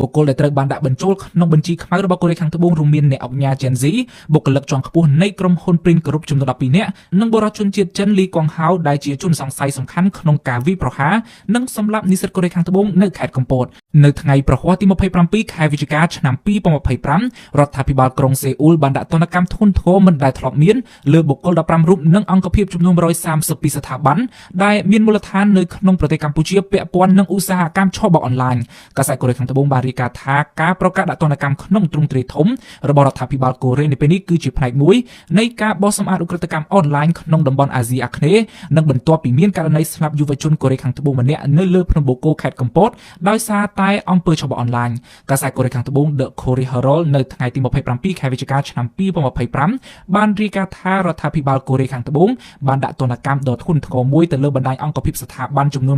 បុគ្គលដែលត្រូវបានដាក់បញ្ចូលក្នុងបញ្ជីខ្មៅរបស់កូរ៉េខាងត្បូងរួមមានអ្នកអង្គការ Gen Z បុគ្គលិកជាន់ខ្ពស់នៃក្រុមហ៊ុន Print Group ចំនួន12នាក់និងបរិវត្តជនជាតិចិនលីកុងហៅដែលជាជនសង្ស័យសំខាន់ក្នុងការវាយប្រហារនិងសម្លាប់និស្សិតកូរ៉េខាងត្បូងនៅខេត្តកំពតនៅថ្ងៃប្រហ័សទី27ខែវិច្ឆិកាឆ្នាំ2025រដ្ឋាភិបាលក្រុងសេអ៊ូលបានដាក់ទណ្ឌកម្មធ្ងន់ធ្ងរមិនដែលធ្លាប់មានលើបុគ្គល15រូបនិងអង្គភាពចំនួន132ស្ថាប័នដែលមានមូលដ្ឋាននៅក្នុងប្រទេសកម្ពុជាពាក់ព័ន្ធនឹងឧស្សាហកម្មឆបអនឡាញកាសែតកូរ៉េខាងត្បូងបានរាយការណ៍ថាការប្រកាសដាក់ទណ្ឌកម្មក្នុងទ្រង់ទ្រាយធំរបស់រដ្ឋាភិបាលកូរ៉េនៅពេលនេះគឺជាផ្នែកមួយនៃការបោះសម្អាតឧក្រិដ្ឋកម្មអនឡាញក្នុងតំបន់អាស៊ីអាគ្នេយ៍និងបន្ទាប់ពីមានករណីស្លាប់យុវជនកូរ៉េខាងត្បូងម្នាក់នៅលើភ្នំបូកូខេត្តកំពតដោយសារតែអំពើឆបអនឡាញកាសែតកូរ៉េខាងត្បូង The Korea Herald នៅថ្ងៃទី27ខែវិច្ឆិកាឆ្នាំ2025បានរាយការណ៍ថារដ្ឋាភិបាលកូរ៉េខាងត្បូងបានដាក់ទណ្ឌកម្មដ៏ធ្ងន់ធ្ងរមួយទៅលើបណ្ដាញអង្គភាពស្ថាប័នចំនួន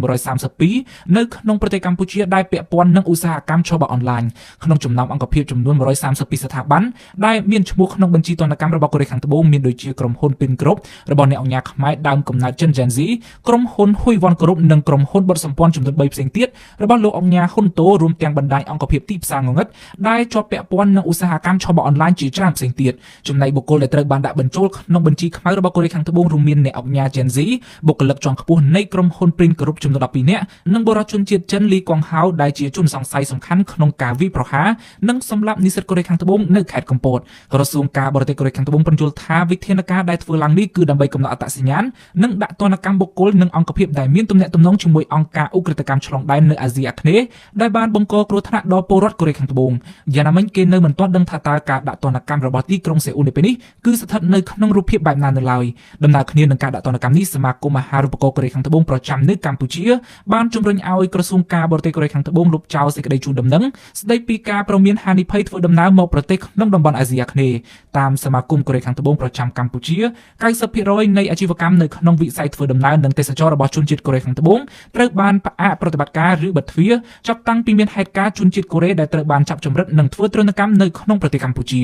132នៅក្នុងប្រទេសកម្ពុជាដែលពាក់ព័ន្ធនឹងឧស្សាហកម្មឆបអនឡាញក្នុងចំណោមអង្គភាពចំនួន132ស្ថាប័នដែលមានឈ្មោះក្នុងបញ្ជីទណ្ឌកម្មរបស់កូរ៉េខាងត្បូងមានដូចជាក្រុមហ៊ុន Pin Group របស់អ្នកអង្គការខ្មែរដើមកំណើតចិន Gen Z ក្រុមហ៊ុន Huiwon Group និងក្រុមហ៊ុនបុតសម្ព័ន្ធចំនួន3ផ្សេងទៀតរបស់លោកអង្គការហ៊ុនតូរួមទាំងបណ្ដាញអង្គភាពទីផ្សារងងឹតដែលជាប់ពាក់ព័ន្ធនឹងឧស្សាហកម្មឆបអនឡាញជាច្រើនផ្សេងទៀតចំណែកបុគ្គលដែលត្រូវបានដាក់បញ្ចូលក្នុងបញ្ជីខ្មៅរបស់កូរ៉េខាងត្បូងរួមមានអ្នកអង្គការ Gen Z បុគ្គលិកជាន់ខ្ពស់នៃក្រុមហ៊ុន Print Group ចំនួន12នាក់និងបរិវត្តជនជាតិចិនលីកុងហៅដែលជាជនសង្ស័យសំខាន់ក្នុងការវាយប្រហារនិងសម្លាប់និស្សិតកូរ៉េខាងត្បូងនៅខេត្តកំពតក្រសួងការបរទេសកូរ៉េខាងត្បូងបញ្ជាក់ថាវិធានការដែលធ្វើឡើងនេះគឺដើម្បីកំណត់អត្តសញ្ញាណនិងដាក់ទណ្ឌកម្មបុគ្គលនិងអង្គភាពដែលមានទំនាក់ទំនងជាមួយអង្គការឧក្រិដ្ឋកម្មឆ្លងដែននៅអាស៊ីអាគ្នេយ៍ដែលបានបង្កគ្រោះថ្នាក់ដល់ពលរដ្ឋកូរ៉េខាងត្បូងយ៉ាងណាមិញគេនៅមិនទាន់ដឹងថាតើការដាក់ទណ្ឌកម្មរបស់ទីក្រុងសេអ៊ូលនៅពេលនេះគឺស្ថិតនៅក្នុងរូបភាពបែបណានៅឡើយដំណើរគ្នានឹងការដាក់ទណ្ឌកម្មនេះសមាគមអាហារូបករណ៍កូរ៉េខាងត្បូងប្រចាំនៅកម្ពុជាបានជំរុញឲ្យក្រសួងការបរទេសកូរ៉េខាងត្បូងលុបចោលសេចក្តីជូនដំណឹងស្តីពីការព្រមានហានិភ័យធ្វើដំណើរមកប្រទេសក្នុងតំបន់អាស៊ីអាគ្នេយ៍តាមសមាគមកូរ៉េខាងត្បូងប្រចាំកម្ពុជា 90% នៃអាជីវកម្មនៅក្នុងវិស័យធ្វើដំណើរនិងទេសចររបស់ជនជាតិកូរ៉េខាងត្បូងត្រូវបានផ្អាកប្រតិបត្តិការឬបិទទ្វារចាប់តាំងពីមានហេតុការណ៍ជនជាតិកូរ៉េដែលត្រូវបានចាប់ចម្រិតនិងធ្វើទរណកម្មនៅក្នុងប្រទេសកម្ពុជា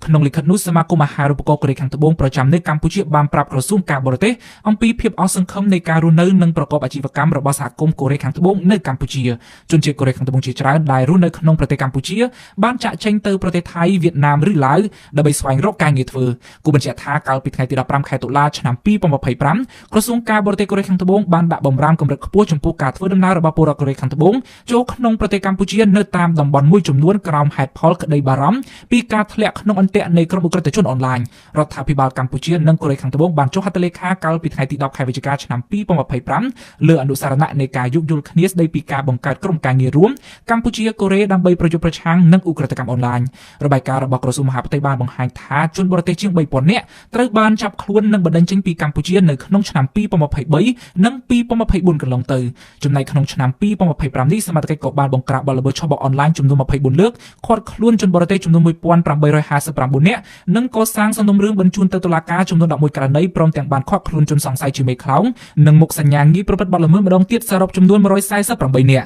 ក្នុងលិខិតនោះសមាគមអាហារូបករណ៍កូរ៉េខាងត្បូងប្រចាំនៅកម្ពុជាបានប្រាប់ក្រសួងការបរទេសអំពីភាពអស់សង្ឃឹមនៃការរស់នៅនិងប្រកបអាជីវកម្មរបស់សហគមន៍កូរ៉េខាងត្បូងនៅកម្ពុជាជនជាតិកូរ៉េខាងត្បូងជាច្រើនដែលរស់នៅក្នុងប្រទេសកម្ពុជាបានចាក់ចេញទៅប្រទេសថៃវៀតណាមឬឡាវដើម្បីស្វែងរកការងារធ្វើគូបញ្ជាក់ថាកាលពីថ្ងៃទី15ខែតុលាឆ្នាំ2025ក្រសួងការបរទេសកូរ៉េខាងត្បូងបានដាក់បម្រាមកម្រិតខ្ពស់ចំពោះការធ្វើដំណើររបស់ពលរដ្ឋកូរ៉េខាងត្បូងចូលក្នុងប្រទេសកម្ពុជានៅតាមតំបន់មួយចំនួនក្រោមហេតុផលក្តីបារម្ភពីការធ្លាក់ក្នុងអន្ទាក់នៃក្រុមឧក្រិដ្ឋជនអនឡាញរដ្ឋាភិបាលកម្ពុជានិងកូរ៉េខាងត្បូងបានចុះហត្ថលេខាកាលពីថ្ងៃទី10ខែវិច្ឆិកាឆ្នាំ2025លើអនុសារណៈនៃការយោគយល់គ្នាស្តីពីការបង្កើតក្រុមការងាររួមកម្ពុជាកូរ៉េដើម្បីប្រយុទ្ធប្រឆាំងនឹងឧក្រិដ្ឋកម្មអនឡាញរបាយការណ៍របស់ក្រសួងមហាផ្ទៃបានបង្ហាញថាជនបរទេសជាង 3000 នាក់ត្រូវបានចាប់ខ្លួននិងបណ្តេញចេញពីកម្ពុជានៅក្នុងឆ្នាំ2023និង2024កន្លងទៅចំណែកក្នុងឆ្នាំ2025នេះសមត្ថកិច្ចក៏បានបង្ក្រាបបទល្មើសឆបអនឡាញចំនួន24លើកឃាត់ខ្លួនជនបរទេសចំនួន1859នាក់និងកសាងសំណុំរឿងបញ្ជូនទៅតុលាការចំនួន11ករណីព្រមទាំងបានឃាត់ខ្លួនជនសង្ស័យជាមេខ្លោងនិងមុខសញ្ញាងាយប្រព្រឹត្តបទល្មើសម្ដងទៀតសរុបចំនួន148នាក់